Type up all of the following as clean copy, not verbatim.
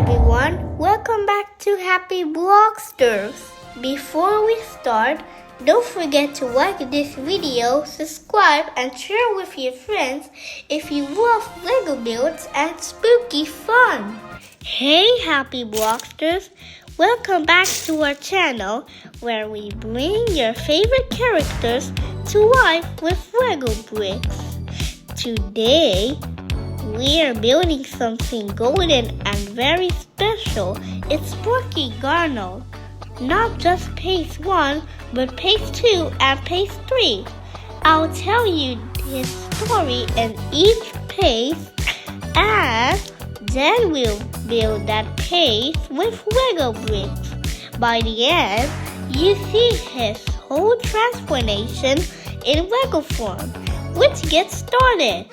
everyone, welcome back to Happy Blogsters. Before we start, don't forget to like this video, subscribe and share with your friends if you love Lego builds and spooky fun. Hey Happy Blogsters, welcome back to our channel where we bring your favorite characters to life with Lego bricks. Today, we are building something golden and very special. It's Sprunki Garnold. Not just Pace 1, but Pace 2 and Pace 3. I'll tell you his story in each pace, and then we'll build that pace with Lego bricks. By the end, you see his whole transformation in Lego form. Let's get started.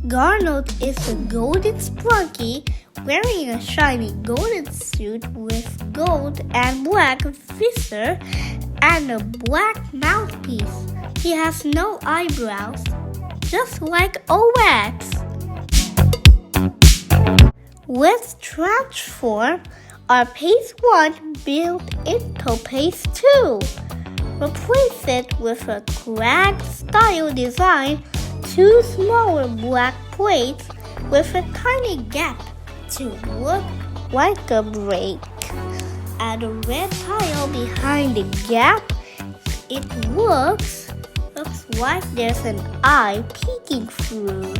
Garnold is a golden Sprunki wearing a shiny golden suit with gold and black visor and a black mouthpiece. He has no eyebrows, just like OX. Let's transform our Pace 1 build into Pace 2. Replace it with a cracked style design. 2 smaller black plates with a tiny gap to look like a break. Add a red tile behind the gap. It looks like there's an eye peeking through.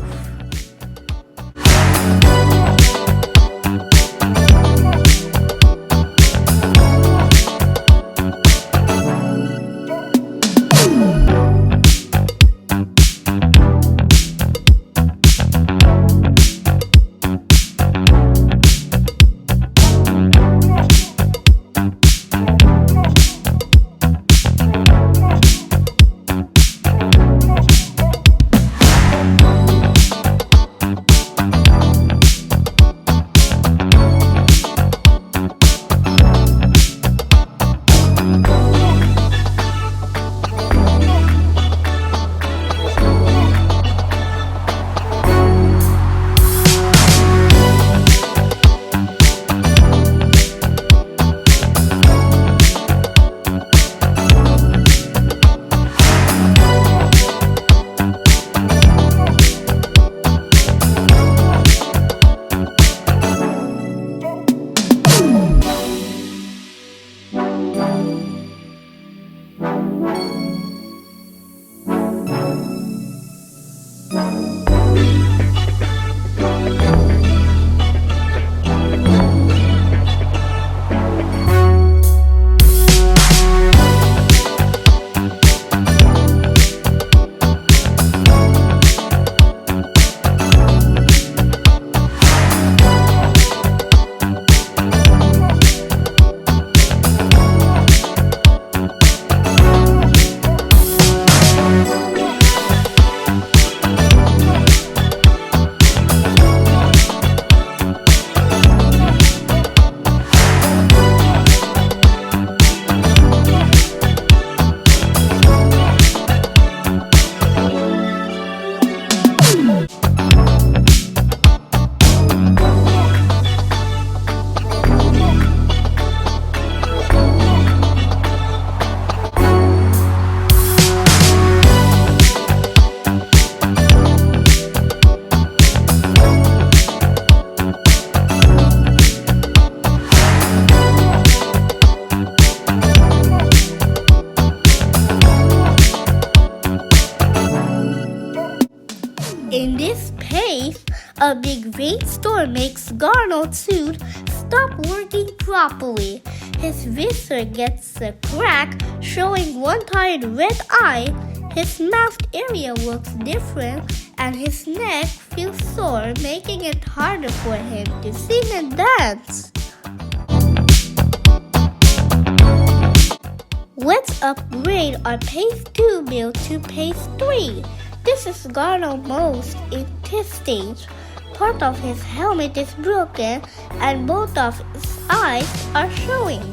A big rainstorm makes Garnold's suit stop working properly. His visor gets a crack, showing one tired red eye. His mouth area looks different, and his neck feels sore, making it harder for him to sing and dance. Let's upgrade our Phase 2 build to Phase 3. This is Garnold's most intense stage. Part of his helmet is broken and both of his eyes are showing.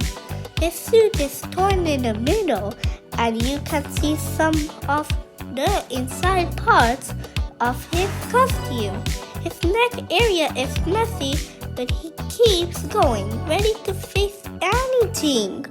His suit is torn in the middle and you can see some of the inside parts of his costume. His neck area is messy, but he keeps going, ready to face anything.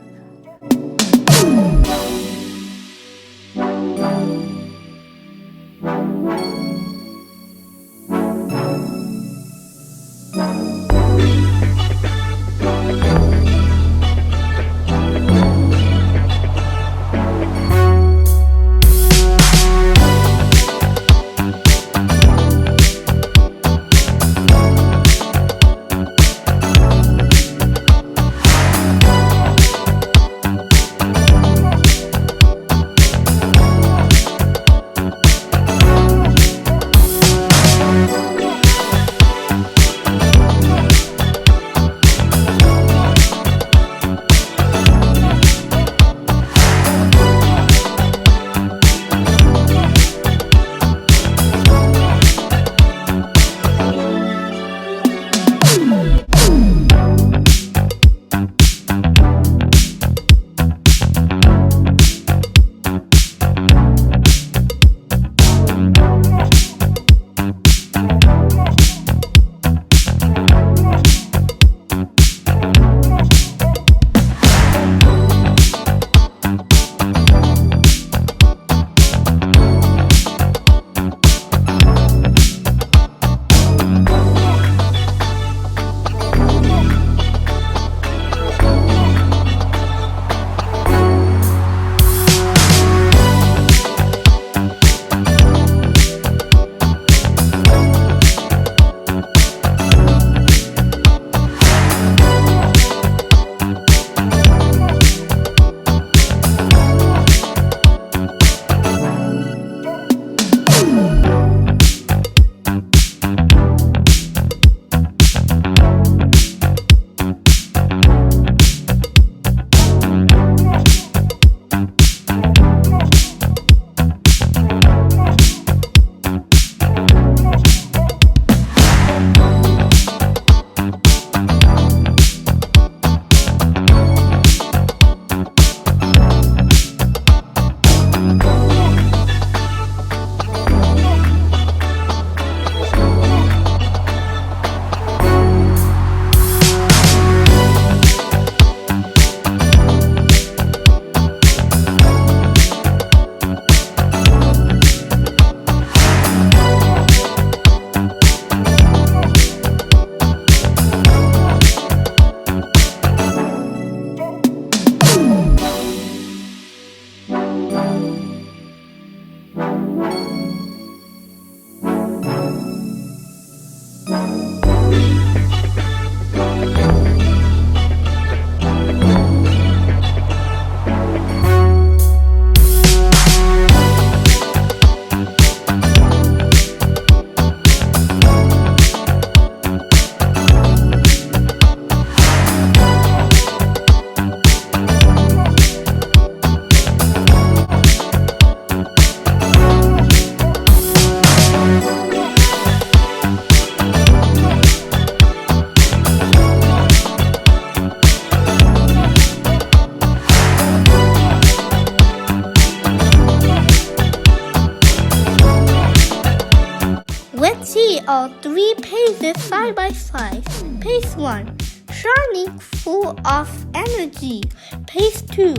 all three pages side by side. Page 1, shining full of energy. Page 2,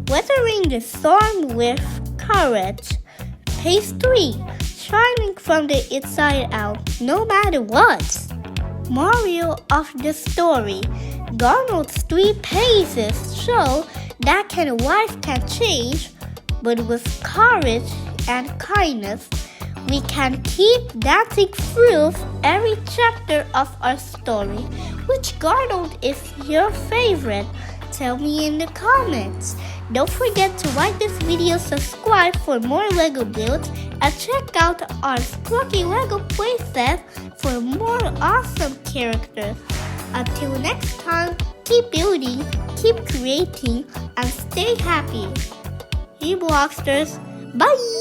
weathering the storm with courage. Page 3, shining from the inside out, no matter what. Moral of the story: Garnold's 3 pages show that life can change, but with courage and kindness, we can keep dancing through every chapter of our story. Which Garnold is your favorite? Tell me in the comments. Don't forget to like this video, subscribe for more LEGO builds, and check out our Sprunki LEGO playset for more awesome characters. Until next time, keep building, keep creating, and stay happy. Hey Blocksters, bye!